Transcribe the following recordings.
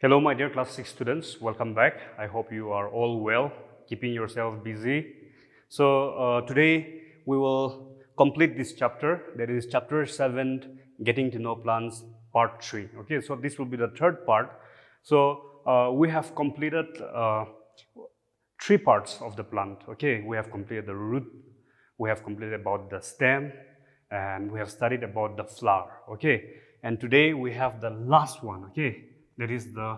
Hello, my dear class 6 students. Welcome back. I hope you are all well, keeping yourself busy. So today we will complete this chapter. That is chapter 7, Getting to Know Plants, part 3. Okay, so this will be the third part. So we have completed 3 parts of the plant. Okay, we have completed the root, we have completed about the stem, and we have studied about the flower. Okay, and today we have the last one. Okay, that is the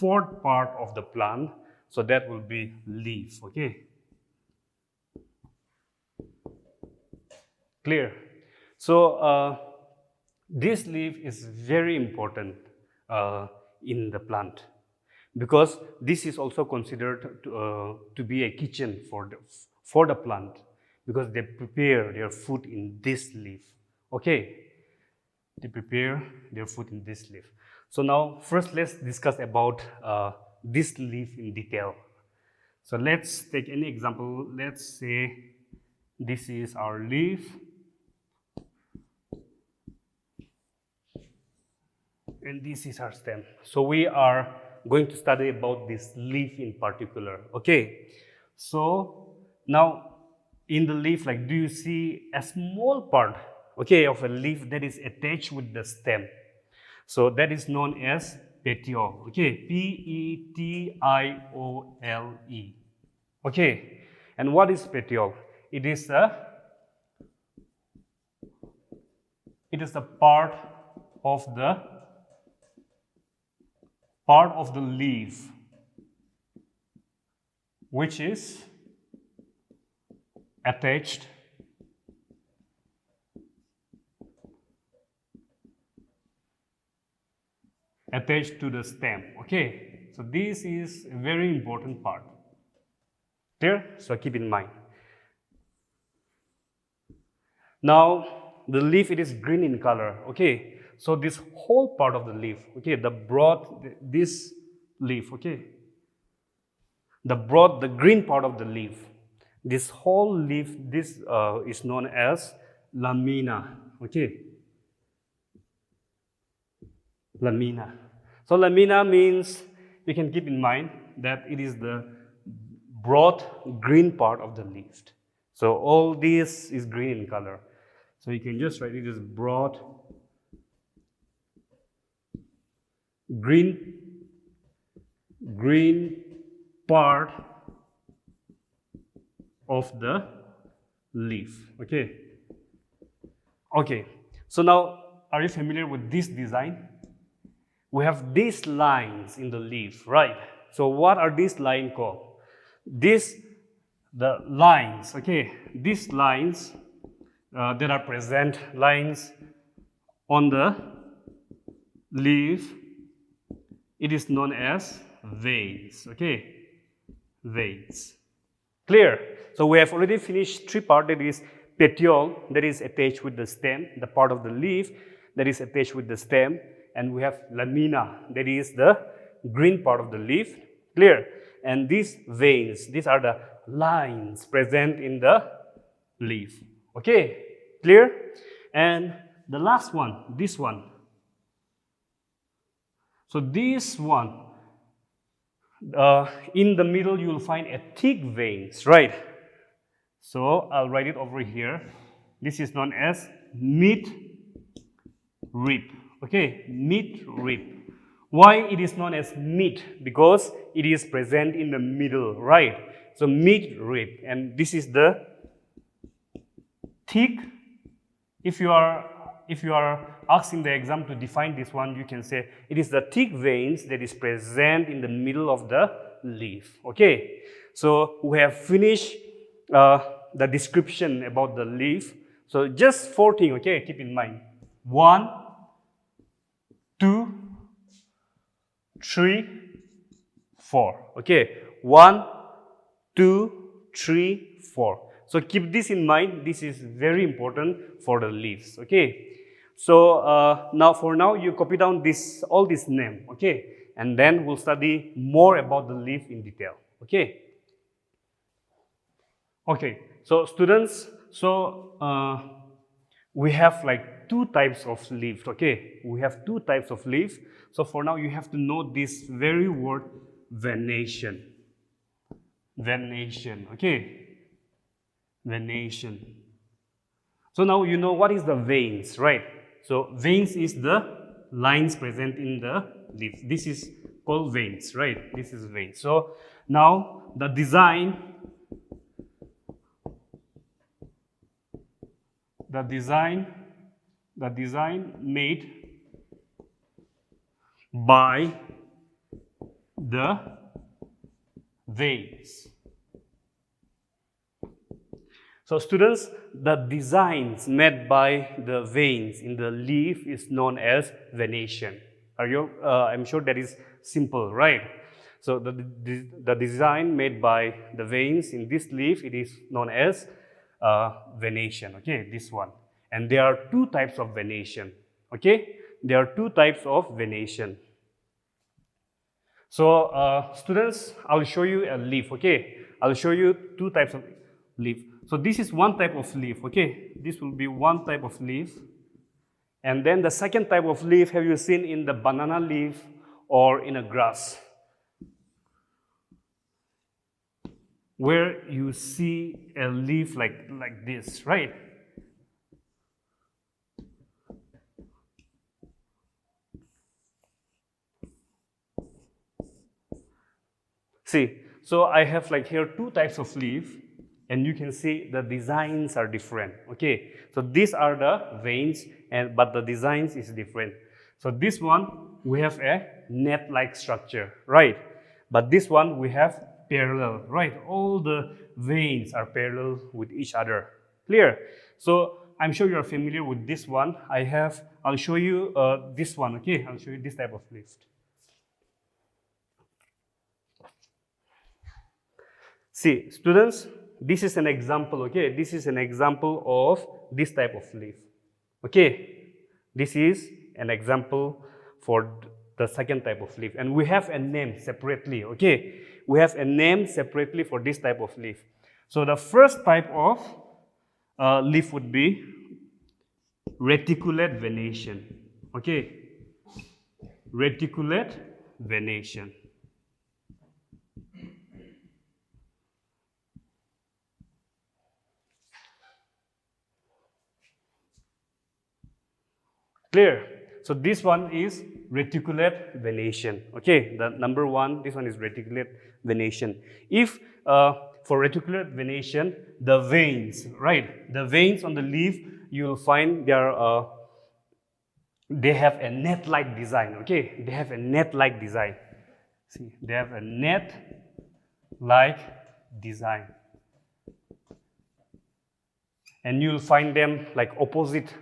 fourth part of the plant. So that will be leaf. Okay, clear? So this leaf is very important in the plant, because this is also considered to be a kitchen for the plant, because they prepare their food in this leaf. Okay, they prepare their food in this leaf. So now first let's discuss about this leaf in detail. So let's take any example. Let's say this is our leaf, and this is our stem. So we are going to study about this leaf in particular. Okay, so now in the leaf, like, do you see a small part, okay, of a leaf that is attached with the stem? So that is known as petiole. Okay, P-E-T-I-O-L-E. Okay, and what is petiole? It is a part of the leaf which is attached to the stem. Okay, so this is a very important part. Clear? So keep in mind. Now the leaf, it is green in color. Okay, so this whole part of the leaf, okay, this leaf, okay, the green part of the leaf, this whole leaf, this is known as lamina. Okay, lamina. So lamina means, you can keep in mind that it is the broad green part of the leaf. So all this is green in color. So you can just write it as broad green part of the leaf. Okay. Okay. So now, are you familiar with this design? We have these lines in the leaf, right? So what are these lines called? The lines, okay, these lines that are present, lines on the leaf, it is known as veins. Okay, veins. Clear? So we have already finished 3 parts. That is petiole, that is attached with the stem, the part of the leaf that is attached with the stem, and we have lamina, that is the green part of the leaf. Clear? And these veins, these are the lines present in the leaf. Okay, clear? And the last one, this one. So this one, in the middle you will find a thick veins, right? So I'll write it over here. This is known as mid-rib. Okay, mid-rib. Why it is known as mid? Because it is present in the middle, right? So mid-rib, and this is the thick. If you are asking the exam to define this one, you can say it is the thick veins that is present in the middle of the leaf. Okay, so we have finished the description about the leaf. So just 4 things, okay, keep in mind. 1, 2, 3, 4. Okay, 1, 2, 3, 4. So keep this in mind. This is very important for the leaves. Okay, so for now you copy down all this name. Okay, and then we'll study more about the leaf in detail. Okay. Okay, so students, so we have like two types of leaf. Okay, we have two types of leaf. So for now, you have to know this very word, venation. Venation. Okay, venation. So now you know what is the veins, right? So veins is the lines present in the leaf. This is called veins, right? This is veins. So now the design made by the veins. So students, the designs made by the veins in the leaf is known as venation. I'm sure that is simple, right? So the design made by the veins in this leaf, it is known as venation, okay, this one. And there are two types of venation, okay? There are two types of venation. So students, I'll show you a leaf, okay? I'll show you two types of leaf. So this is one type of leaf, okay? This will be one type of leaf. And then the second type of leaf, have you seen in the banana leaf or in a grass? Where you see a leaf like this, right? See, so I have like here two types of leaf, and you can see the designs are different, okay? So these are the veins, but the designs is different. So this one, we have a net-like structure, right? But this one, we have parallel, right? All the veins are parallel with each other. Clear? So I'm sure you're familiar with this one. I'll show you this one, okay? I'll show you this type of leaf. See, students, this is an example, okay? This is an example of this type of leaf, okay? This is an example for the second type of leaf. And we have a name separately, okay? We have a name separately for this type of leaf. So the first type of leaf would be reticulate venation, okay? Reticulate venation. Clear? So this one is reticulate venation. Okay, the number one, this one is reticulate venation. If for reticulate venation, the veins, right? The veins on the leaf, you will find they have a net-like design. Okay, they have a net-like design. See, they have a net-like design, and you'll find them like opposite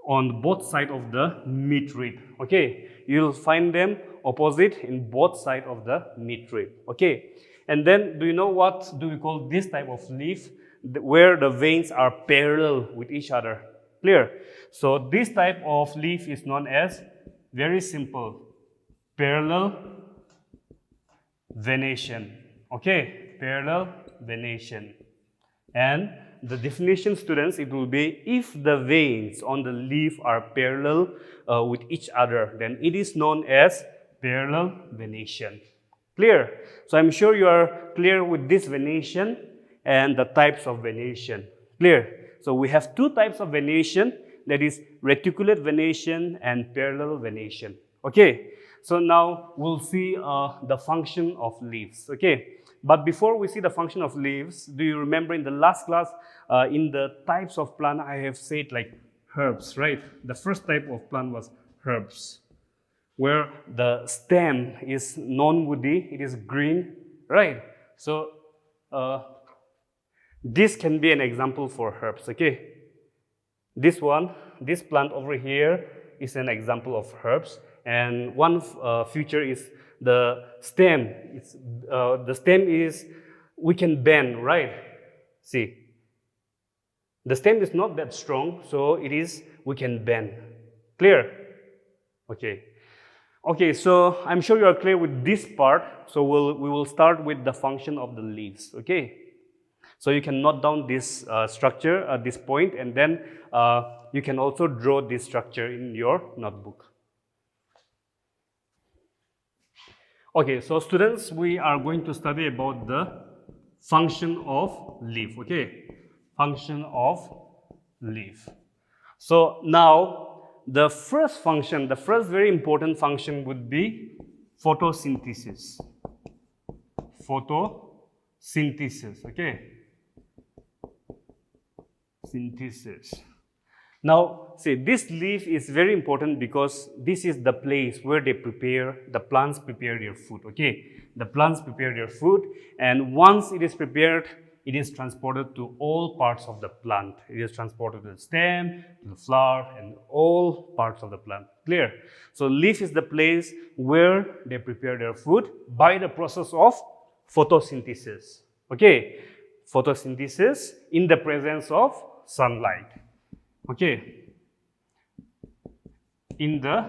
on both sides of the midrib. Okay, you'll find them opposite in both sides of the midrib. Okay, and then do you know what do we call this type of leaf where the veins are parallel with each other? Clear? So this type of leaf is known as, very simple, parallel venation. Okay, parallel venation. And the definition, students, it will be if the veins on the leaf are parallel with each other, then it is known as parallel venation. Clear? So I'm sure you are clear with this venation and the types of venation. Clear? So we have two types of venation, that is reticulate venation and parallel venation. Okay? So now we'll see the function of leaves. Okay? But before we see the function of leaves, do you remember in the last class, in the types of plant, I have said like herbs, right? The first type of plant was herbs, where the stem is non-woody, it is green, right? So this can be an example for herbs, okay? This plant over here is an example of herbs, and one feature is the stem. The stem is, we can bend, right? See, the stem is not that strong, so we can bend. Clear? Okay. Okay, so I'm sure you are clear with this part. So we will start with the function of the leaves. Okay. So you can note down this structure at this point, and then you can also draw this structure in your notebook. Okay, so students, we are going to study about the function of leaf. Okay, function of leaf. So now the first function, the first very important function would be photosynthesis. Photosynthesis. Okay, synthesis. Now, see, this leaf is very important because this is the place where the plants prepare their food, okay? The plants prepare their food, and once it is prepared, it is transported to all parts of the plant. It is transported to the stem, to the flower, and all parts of the plant. Clear? So, leaf is the place where they prepare their food by the process of photosynthesis, okay? Photosynthesis in the presence of sunlight. Okay, in the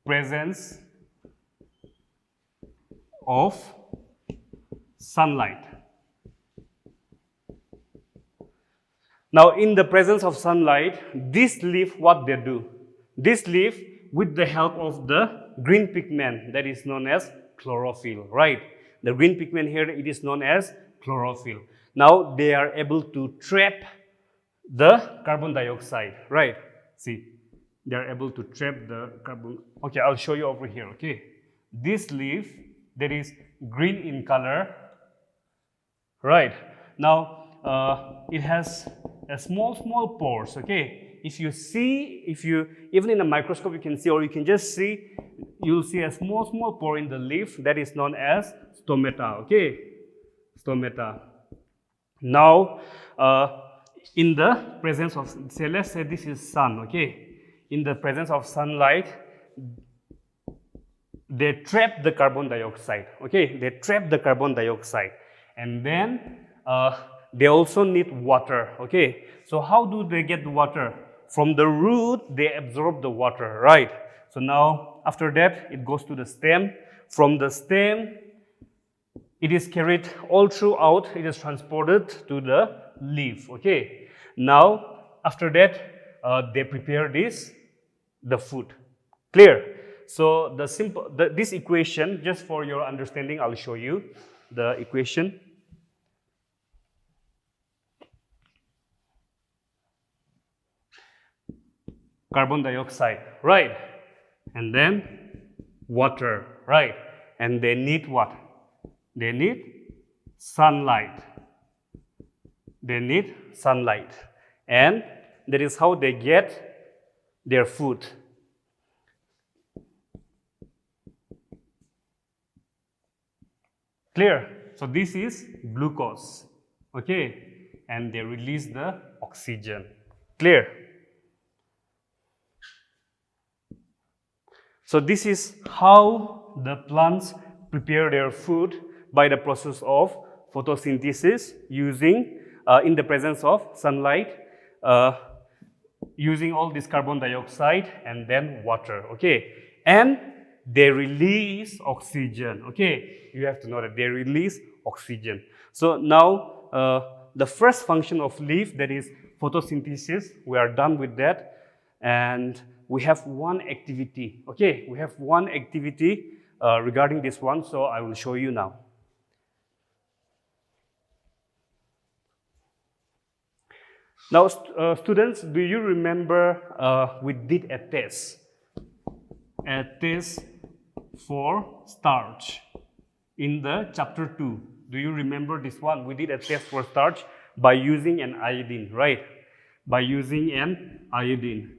presence of sunlight. Now, in the presence of sunlight, this leaf, what they do? This leaf, with the help of the green pigment that is known as chlorophyll, right? The green pigment here, it is known as chlorophyll. Now, they are able to trap the carbon dioxide, right? See, they are able to trap the carbon. Okay, I'll show you over here, okay? This leaf that is green in color, right? Now, it has a small pores, okay? If you even in a microscope you can see, or you can just see, you'll see a small pore in the leaf that is known as stomata, okay? Stomata. Now, in the presence of, say, let's say this is sun, okay? In the presence of sunlight, they trap the carbon dioxide, okay? They trap the carbon dioxide, and then they also need water, okay? So how do they get the water? From the root, they absorb the water, right? So now, after that, it goes to the stem. From the stem, it is carried all throughout, it is transported to the leaf, okay? Now, after that, they prepare the food. Clear? So, this equation, just for your understanding, I'll show you the equation. Carbon dioxide, right? And then water, right? And they need what? They need sunlight. They need sunlight. And that is how they get their food. Clear? So this is glucose, okay? And they release the oxygen. Clear? So this is how the plants prepare their food by the process of photosynthesis using, in the presence of sunlight, using all this carbon dioxide and then water, okay? And they release oxygen, okay? You have to know that they release oxygen. So now, the first function of leaf, that is photosynthesis, we are done with that. And we have one activity, okay? We have one activity regarding this one, so I will show you now. Now, students, do you remember we did a test for starch in the chapter 2. Do you remember this one? We did a test for starch by using an iodine, right? By using an iodine.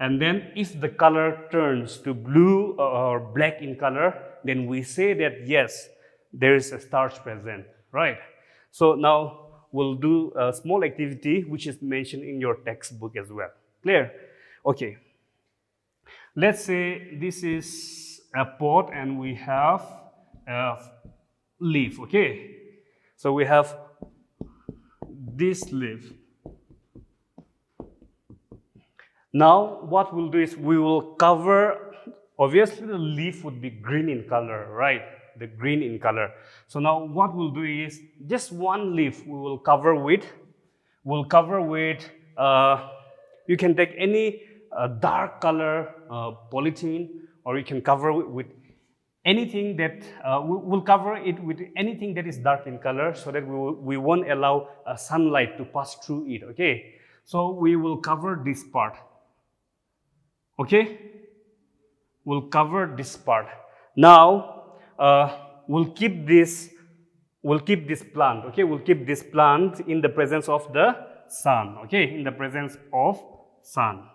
And then if the color turns to blue or black in color, then we say that yes, there is a starch present, right? So now we'll do a small activity which is mentioned in your textbook as well. Clear? Okay. Let's say this is a pot and we have a leaf, okay? So we have this leaf. Now, what we'll do is we will cover, obviously the leaf would be green in color, right? the green in color. So now what we'll do is just one leaf we will cover with, you can take any dark color polythene, or you can cover it with anything that, we'll cover it with anything that is dark in color, so that we won't allow sunlight to pass through it, okay? So we will cover this part, okay? We'll cover this part. Now, we'll keep this plant, okay? We'll keep this plant in the presence of the sun, okay? In the presence of sun.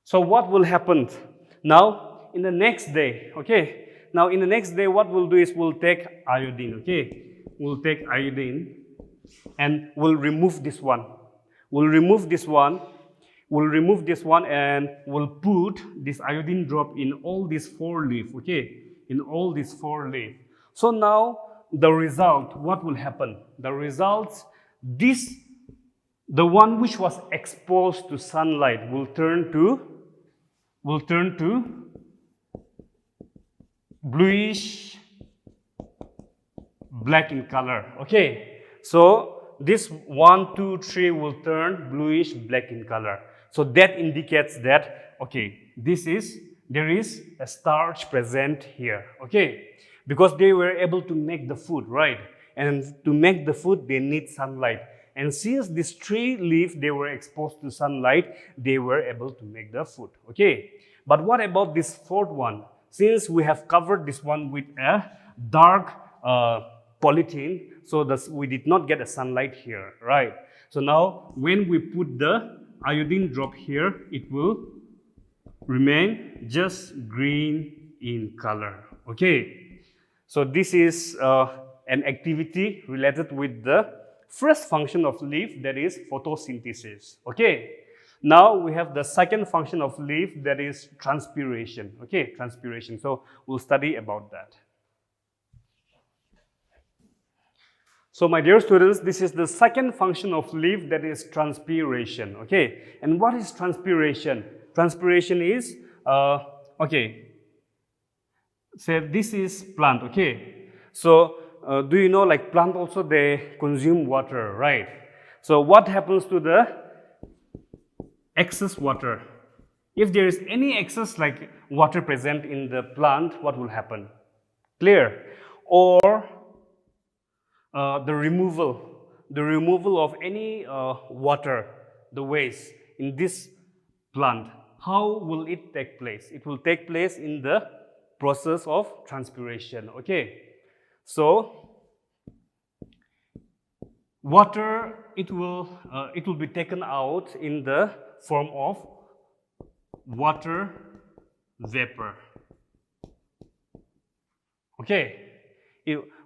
So what will happen? Now, in the next day, okay? Now, in the next day, what we'll do is we'll take iodine, okay? We'll take iodine and we'll remove this one. We'll remove this one and we'll put this iodine drop in all these 4 leaves, okay? In all these 4 leaves. So now, the result, what will happen? The results, the one which was exposed to sunlight will turn to bluish black in color, okay? So this 1, 2, 3 will turn bluish black in color. So that indicates that, okay, there is a starch present here, okay? Because they were able to make the food, right? And to make the food, they need sunlight. And since these 3 leaves, they were exposed to sunlight, they were able to make the food, okay? But what about this 4th one? Since we have covered this one with a dark polythene, so we did not get a sunlight here, right? So now, when we put the iodine drop here, it will remain just green in color, okay? So this is an activity related with the first function of leaf, that is photosynthesis, okay? Now we have the second function of leaf, that is transpiration, okay? Transpiration, so we'll study about that. So my dear students, this is the second function of leaf, that is transpiration, okay? And what is transpiration? Transpiration is, okay, say this is plant, okay? So do you know, like plant also, they consume water, right? So what happens to the excess water? If there is any excess like water present in the plant, what will happen? Clear? Or the removal of any water, the waste in this plant, how will it take place? It will take place in the process of transpiration, okay? So water, it will be taken out in the form of water vapor, okay?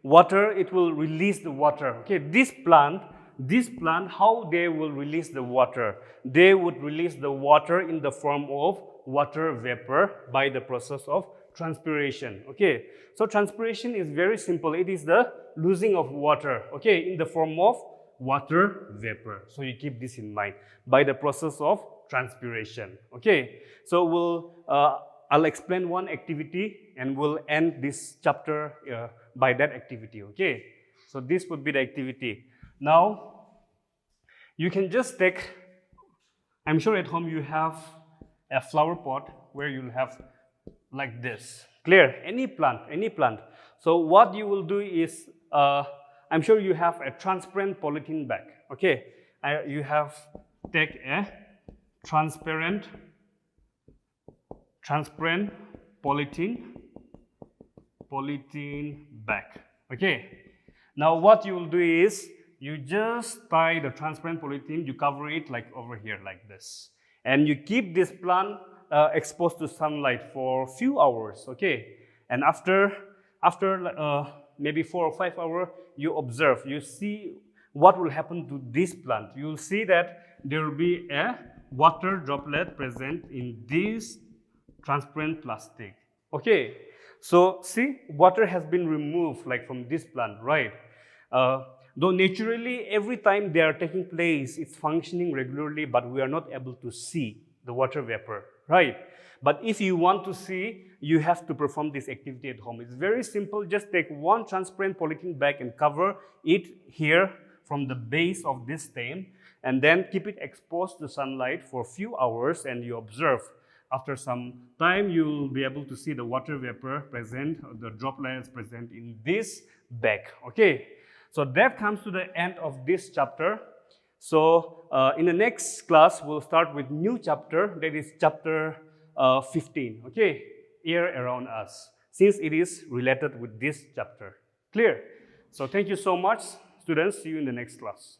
Water, it will release the water, okay? This plant, how they will release the water? They would release the water in the form of water vapor by the process of transpiration, okay? So transpiration is very simple. It is the losing of water, okay, in the form of water vapor. So you keep this in mind, by the process of transpiration, okay? So I'll explain one activity and we'll end this chapter by that activity, okay? So this would be the activity. Now, you can just take, I'm sure at home you have a flower pot where you'll have like this. Clear? Any plant. So what you will do is, I'm sure you have a transparent polythene bag, okay? You have take a transparent polythene bag, okay? Now what you will do is, you just tie the transparent polythene, you cover it like over here like this, and you keep this plant exposed to sunlight for a few hours, okay? And after maybe 4 or 5 hours, you observe, you see what will happen to this plant. You will see that there will be a water droplet present in this transparent plastic, okay? So see, water has been removed like from this plant, right? Though naturally every time they are taking place, it's functioning regularly, but we are not able to see the water vapor, right? But if you want to see, you have to perform this activity at home. It's very simple. Just take one transparent polythene bag and cover it here from the base of this stem, and then keep it exposed to sunlight for a few hours, and you observe. After some time, you will be able to see the water vapor present, the droplets present in this bag. Okay, so that comes to the end of this chapter. So in the next class, we'll start with new chapter, that is chapter 15, okay, air around us, since it is related with this chapter. Clear? So thank you so much, students. See you in the next class.